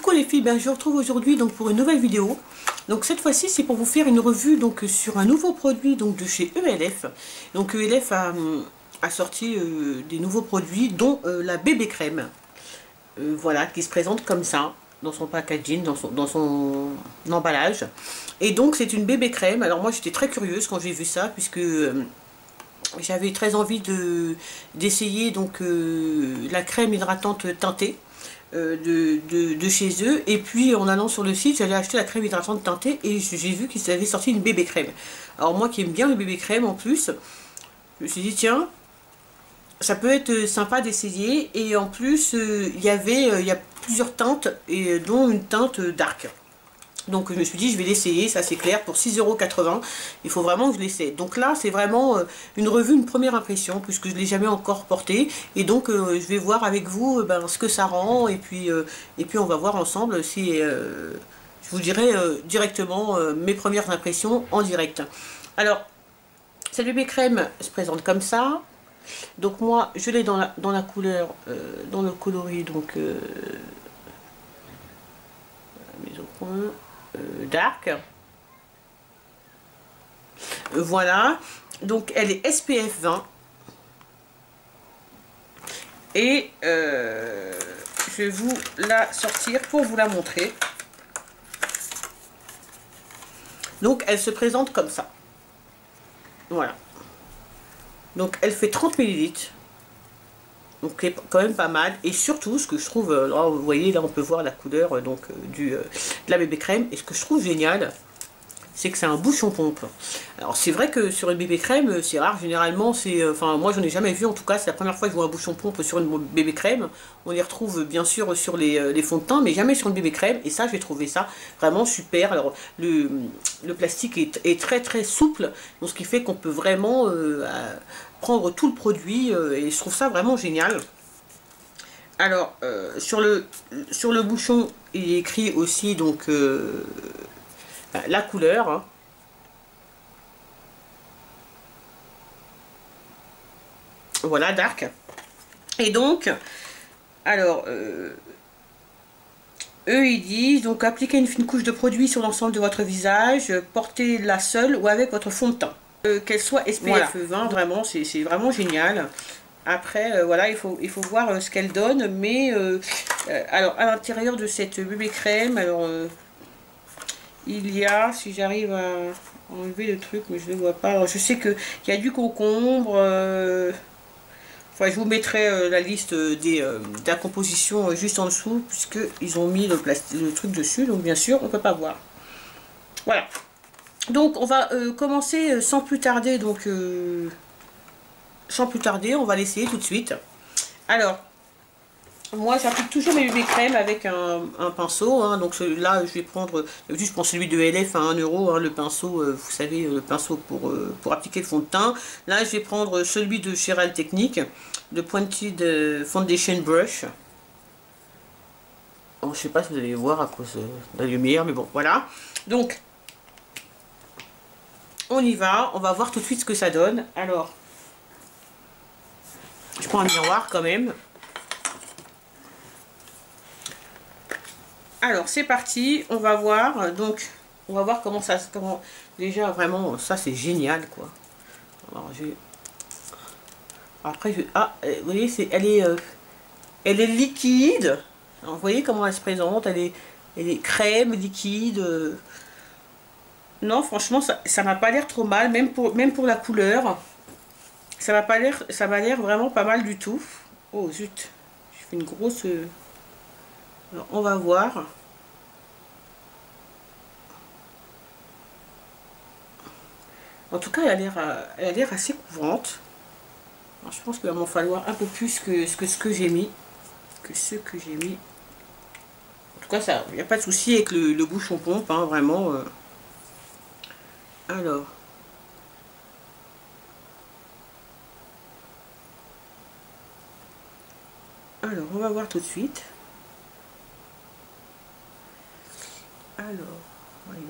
Coucou les filles, je vous retrouve aujourd'hui donc pour une nouvelle vidéo. Donc cette fois-ci c'est pour vous faire une revue donc sur un nouveau produit donc de chez ELF. Donc ELF a sorti des nouveaux produits dont la bébé crème. Voilà, qui se présente comme ça dans son packaging, dans son emballage. Et donc c'est une bébé crème. Alors moi j'étais très curieuse quand j'ai vu ça puisque j'avais très envie d'essayer donc la crème hydratante teintée de chez eux. Et puis en allant sur le site, j'allais acheter la crème hydratante teintée et j'ai vu qu'ils avaient sorti une bébé crème. Alors moi qui aime bien les bébé crème en plus, je me suis dit tiens, ça peut être sympa d'essayer. Et en plus il y a plusieurs teintes et dont une teinte dark. Donc je me suis dit je vais l'essayer, ça c'est clair, pour 6,80 €. Il faut vraiment que je l'essaie. Donc là c'est vraiment une revue, une première impression, puisque je ne l'ai jamais encore porté. Et donc je vais voir avec vous ce que ça rend. Et puis on va voir ensemble si je vous dirai directement mes premières impressions en direct. Alors cette bébé crème se présente comme ça. Donc moi je l'ai dans la couleur, dans le coloris donc mise au point. Dark. Voilà. Donc elle est SPF 20. Et je vais vous la sortir pour vous la montrer. Donc elle se présente comme ça. Voilà. Donc elle fait 30 ml. Donc c'est quand même pas mal. Et surtout ce que je trouve, là, vous voyez là on peut voir la couleur donc de la bébé crème. Et ce que je trouve génial, c'est que c'est un bouchon pompe. Alors c'est vrai que sur une bébé crème c'est rare, généralement c'est, enfin moi j'en ai jamais vu, en tout cas c'est la première fois que je vois un bouchon pompe sur une bébé crème. On les retrouve bien sûr sur les fonds de teint, mais jamais sur une bébé crème. Et ça j'ai trouvé ça vraiment super. Alors le plastique est très très souple, donc ce qui fait qu'on peut vraiment prendre tout le produit et je trouve ça vraiment génial. Alors sur le bouchon il est écrit aussi donc la couleur, hein. Voilà, dark. Et donc alors eux ils disent donc appliquez une fine couche de produit sur l'ensemble de votre visage, portez-la seule ou avec votre fond de teint, qu'elle soit SPF 20. Vraiment c'est vraiment génial. Après voilà, il faut voir ce qu'elle donne. Mais alors à l'intérieur de cette bébé crème, alors il y a, si j'arrive à enlever le truc, mais je ne le vois pas. Alors je sais qu'il y a du concombre. Enfin, je vous mettrai la liste de la composition juste en dessous, puisqu'ils ont mis le truc dessus. Donc bien sûr, on ne peut pas voir. Voilà. Donc on va commencer sans plus tarder. Donc sans plus tarder, on va l'essayer tout de suite. Alors, moi j'applique toujours mes bébés crème avec un pinceau, hein. Donc là je vais prendre, je prends celui de LF à 1 €, hein, le pinceau, vous savez, le pinceau pour appliquer le fond de teint. Là je vais prendre celui de chez Real Technique, le Pointed Foundation Brush. Bon, je sais pas si vous allez voir à cause de la lumière, mais bon voilà. Donc on y va, on va voir tout de suite ce que ça donne. Alors je prends un miroir quand même. Alors c'est parti, on va voir. Donc on va voir comment ça, déjà vraiment ça c'est génial quoi. Alors après vous voyez, elle est liquide. Alors, vous voyez comment elle se présente, elle est crème liquide. Non franchement ça m'a pas l'air trop mal, même pour la couleur. Ça m'a l'air vraiment pas mal du tout. Oh zut, je fais une grosse. Alors, on va voir. En tout cas, elle a l'air assez couvrante. Alors, je pense qu'il va m'en falloir un peu plus que ce que j'ai mis. En tout cas, ça, il n'y a pas de souci avec le bouchon pompe, hein, vraiment. Alors. Alors, on va voir tout de suite. Alors, voyons.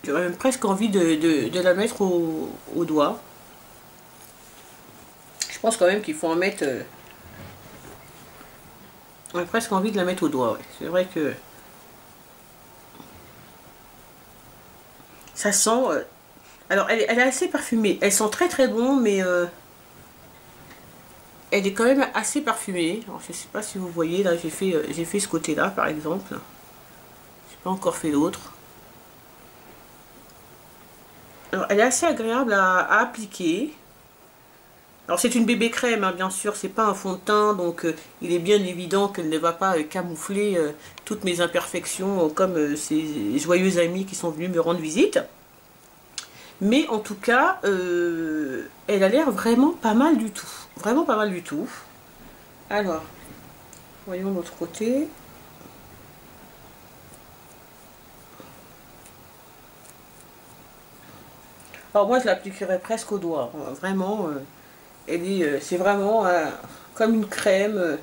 J'aurais même presque envie de la mettre au doigt. Je pense quand même qu'il faut en mettre On a presque envie de la mettre au doigt, ouais. C'est vrai que ça sent... alors, elle est assez parfumée. Elle sent très très bon, mais elle est quand même assez parfumée. Alors, je sais pas si vous voyez, là, j'ai fait ce côté-là, par exemple. J'ai pas encore fait l'autre. Alors, elle est assez agréable à appliquer. Alors, c'est une bébé crème, hein, bien sûr, c'est pas un fond de teint, donc il est bien évident qu'elle ne va pas camoufler toutes mes imperfections, comme ces joyeux amis qui sont venus me rendre visite. Mais en tout cas, elle a l'air vraiment pas mal du tout. Vraiment pas mal du tout. Alors, voyons l'autre côté. Alors moi, je l'appliquerais presque au doigt. Vraiment, c'est vraiment comme une crème,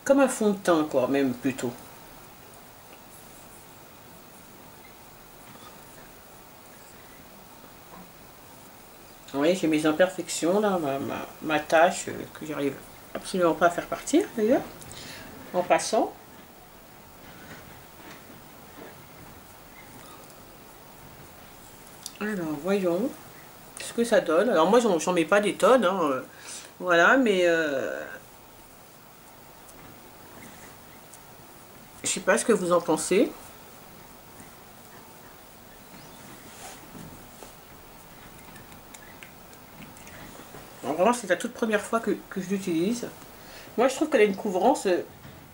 comme un fond de teint, quoi, même plutôt. Vous voyez, j'ai mes imperfections, là, ma tâche que j'arrive absolument pas à faire partir, d'ailleurs, en passant. Alors, voyons ce que ça donne. Alors, moi, j'en mets pas des tonnes, hein, voilà, mais je sais pas ce que vous en pensez. Alors, vraiment, c'est la toute première fois que je l'utilise. Moi, je trouve qu'elle a une couvrance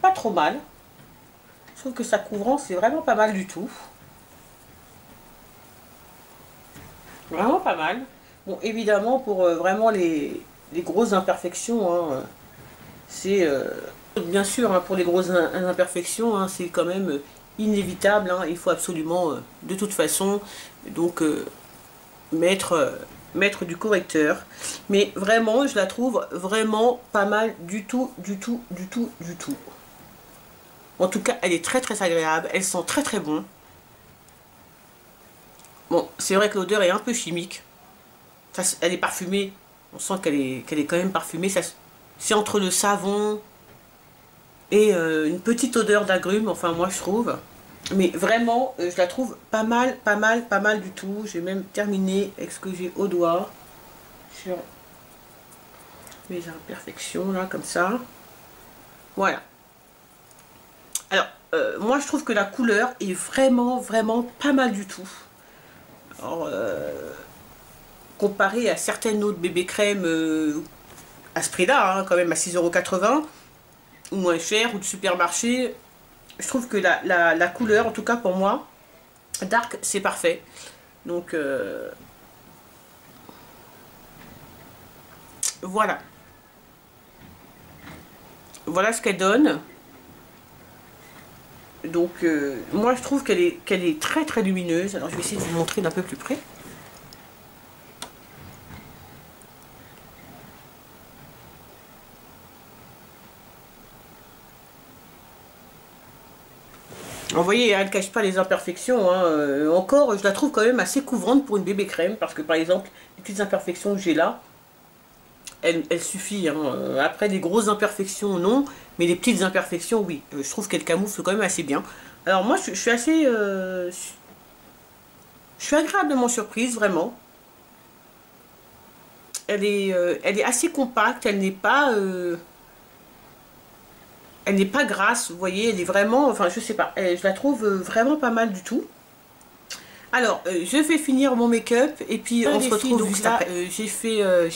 pas trop mal. Je trouve que sa couvrance est vraiment pas mal du tout. Vraiment pas mal. Bon, évidemment, pour vraiment les grosses imperfections, hein, c'est... bien sûr, hein, pour les grosses imperfections, hein, c'est quand même inévitable. Hein, il faut absolument, de toute façon, donc mettre, mettre du correcteur. Mais vraiment, je la trouve vraiment pas mal du tout, du tout, du tout, du tout. En tout cas, elle est très très agréable. Elle sent très très bon. Bon, c'est vrai que l'odeur est un peu chimique. Ça, elle est parfumée. On sent qu'elle est quand même parfumée. C'est entre le savon et une petite odeur d'agrumes. Enfin, moi, je trouve. Mais vraiment, je la trouve pas mal, pas mal, pas mal du tout. J'ai même terminé avec ce que j'ai au doigt. Sur mes imperfections, là, comme ça. Voilà. Alors, moi, je trouve que la couleur est vraiment, vraiment pas mal du tout. Alors, comparé à certaines autres bébés crèmes à ce prix-là, hein, quand même à 6,80 € ou moins cher, ou de supermarché, je trouve que la couleur, en tout cas pour moi, dark, c'est parfait. Donc, voilà. Voilà ce qu'elle donne. Donc, moi, je trouve qu'elle est très, très lumineuse. Alors, je vais essayer de vous montrer d'un peu plus près. Vous voyez, elle ne cache pas les imperfections. Hein. Encore, je la trouve quand même assez couvrante pour une bébé crème. Parce que, par exemple, les petites imperfections que j'ai là, elle suffit. Hein. Après, les grosses imperfections, non. Mais les petites imperfections, oui. Je trouve qu'elle camoufle quand même assez bien. Alors, moi, je suis assez... je suis agréablement surprise, vraiment. Elle est assez compacte. Elle n'est pas grasse, vous voyez, elle est vraiment, enfin je sais pas, je la trouve vraiment pas mal du tout. Alors, je vais finir mon make-up et puis on se retrouve juste après. J'ai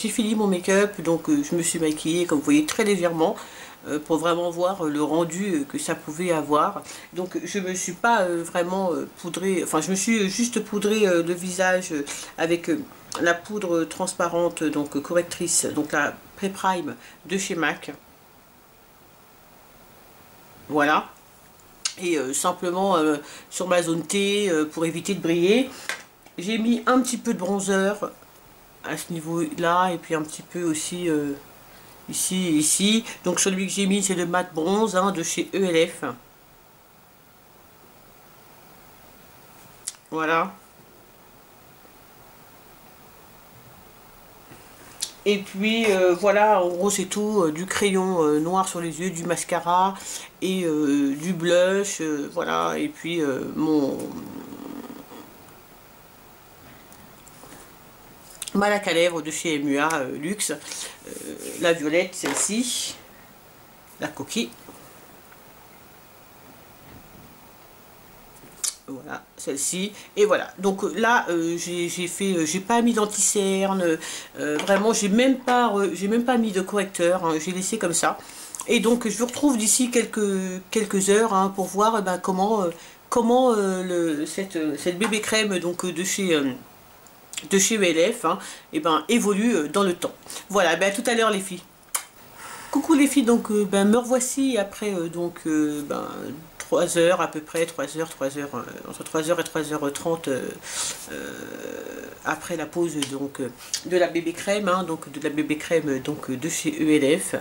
fini mon make-up, donc je me suis maquillée, comme vous voyez, très légèrement pour vraiment voir le rendu que ça pouvait avoir. Donc je me suis pas vraiment poudré, enfin je me suis juste poudré le visage avec la poudre transparente, donc correctrice, donc la Pré-Prime de chez MAC. Voilà. Et simplement sur ma zone T pour éviter de briller. J'ai mis un petit peu de bronzer à ce niveau-là et puis un petit peu aussi ici et ici. Donc celui que j'ai mis c'est le mat bronze hein, de chez ELF. Voilà. Et puis voilà, en gros c'est tout, du crayon noir sur les yeux, du mascara et du blush, voilà, et puis mon malac à lèvres de chez MUA Luxe, la violette, celle-ci, la coquille. Voilà, celle-ci. Et voilà. Donc là, j'ai pas mis d'anti-cerne. Vraiment, j'ai même pas mis de correcteur. Hein, j'ai laissé comme ça. Et donc, je vous retrouve d'ici quelques heures hein, pour voir eh ben, comment cette bébé crème donc de chez ELF hein, eh ben, évolue dans le temps. Voilà, ben, à tout à l'heure les filles. Coucou les filles, donc ben, me revoici après 3 heures à peu près, 3 heures, entre 3 heures et 3h30 après la pause donc de la bébé crème, hein, donc de la bébé crème donc de chez ELF.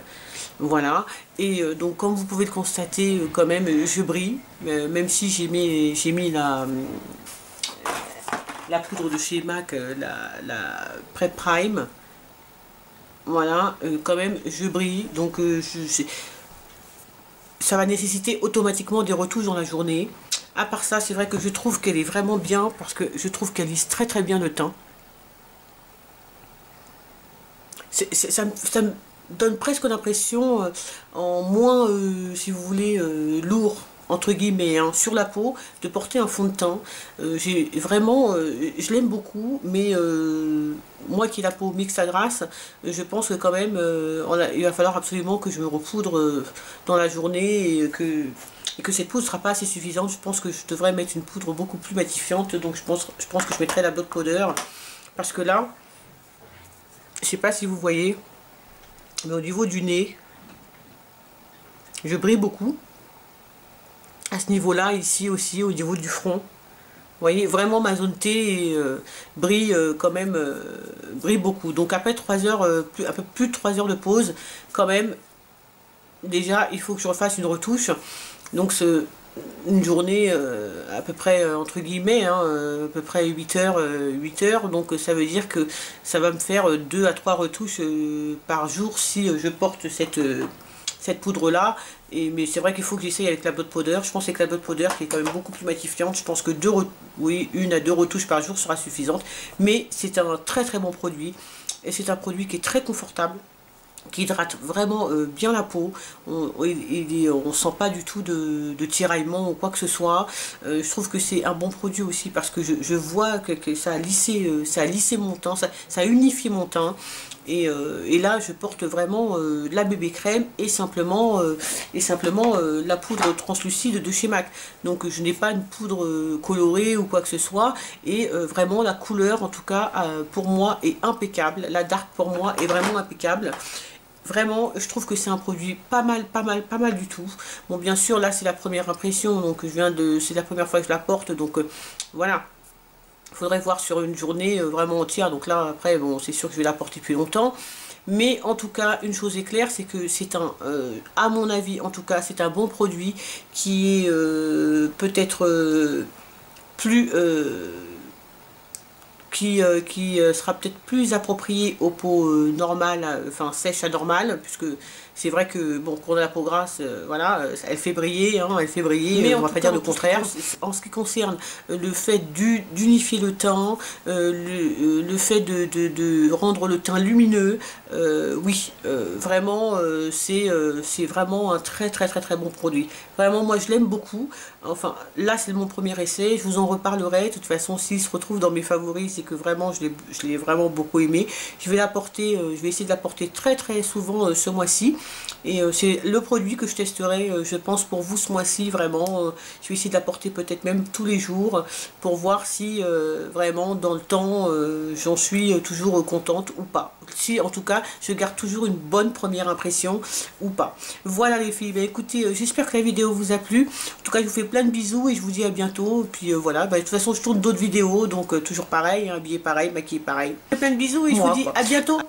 Voilà, et donc comme vous pouvez le constater, quand même je brille, même si j'ai mis la poudre de chez MAC, la Prep Prime. Voilà, quand même je brille, donc ça va nécessiter automatiquement des retouches dans la journée. À part ça, c'est vrai que je trouve qu'elle est vraiment bien, parce que je trouve qu'elle lisse très très bien le teint. Ça me donne presque l'impression, en moins, si vous voulez, lourd, entre guillemets, hein, sur la peau, de porter un fond de teint. J'ai vraiment, je l'aime beaucoup, mais moi qui ai la peau mixte à grasse, je pense que quand même, il va falloir absolument que je me repoudre dans la journée et que cette poudre ne sera pas assez suffisante. Je pense que je devrais mettre une poudre beaucoup plus matifiante, donc je pense que je mettrai la Blood Powder, parce que là, je sais pas si vous voyez, mais au niveau du nez, je brille beaucoup. À ce niveau-là, ici aussi, au niveau du front. Vous voyez, vraiment ma zone T brille quand même, brille beaucoup. Donc après 3 heures, un peu plus de 3 heures de pause, quand même, déjà, il faut que je refasse une retouche. Donc une journée à peu près, entre guillemets, hein, à peu près 8 heures. Donc ça veut dire que ça va me faire 2 à 3 retouches par jour si je porte cette poudre là. Mais c'est vrai qu'il faut que j'essaye avec la Blood Powder. Je pense que la Blood Powder qui est quand même beaucoup plus matifiante, je pense que 1 à 2 retouches par jour sera suffisante. Mais c'est un très très bon produit, et c'est un produit qui est très confortable, qui hydrate vraiment bien la peau. On sent pas du tout de tiraillement ou quoi que ce soit. Je trouve que c'est un bon produit aussi, parce que je vois que ça a lissé mon teint, ça a unifié mon teint. Et là je porte vraiment la bébé crème et simplement la poudre translucide de chez MAC. Donc je n'ai pas une poudre colorée ou quoi que ce soit, et vraiment la couleur en tout cas pour moi est impeccable. La dark pour moi est vraiment impeccable. Vraiment, je trouve que c'est un produit pas mal du tout. Bon, bien sûr, là c'est la première impression, donc c'est la première fois que je la porte, donc voilà. Il faudrait voir sur une journée vraiment entière. Donc là, après, bon, c'est sûr que je vais la porter plus longtemps. Mais en tout cas, une chose est claire, c'est que c'est à mon avis, en tout cas, c'est un bon produit qui est peut-être plus... qui sera peut-être plus approprié aux peaux normales, enfin sèches à normales, puisque c'est vrai que, bon, quand on a la peau grasse, voilà, elle fait briller, hein, elle fait briller, mais on va pas dire le contraire. En ce qui concerne le fait d'unifier le teint, le fait de rendre le teint lumineux, oui, vraiment, c'est vraiment un très bon produit. Vraiment, moi je l'aime beaucoup. Enfin, là c'est mon premier essai, je vous en reparlerai. De toute façon, s'il se retrouve dans mes favoris, c'est que vraiment je l'ai vraiment beaucoup aimé. Je vais essayer de la porter très souvent ce mois-ci. Et c'est le produit que je testerai, je pense, pour vous ce mois-ci, vraiment. Je vais essayer de la porter peut-être même tous les jours, pour voir si vraiment dans le temps j'en suis toujours contente ou pas. Si en tout cas je garde toujours une bonne première impression ou pas. Voilà les filles, bah, écoutez, j'espère que la vidéo vous a plu. En tout cas je vous fais plein de bisous et je vous dis à bientôt. Et puis voilà, bah, de toute façon je tourne d'autres vidéos, donc toujours pareil, hein, habillé pareil, maquillé pareil. Plein de bisous et je vous dis à bientôt.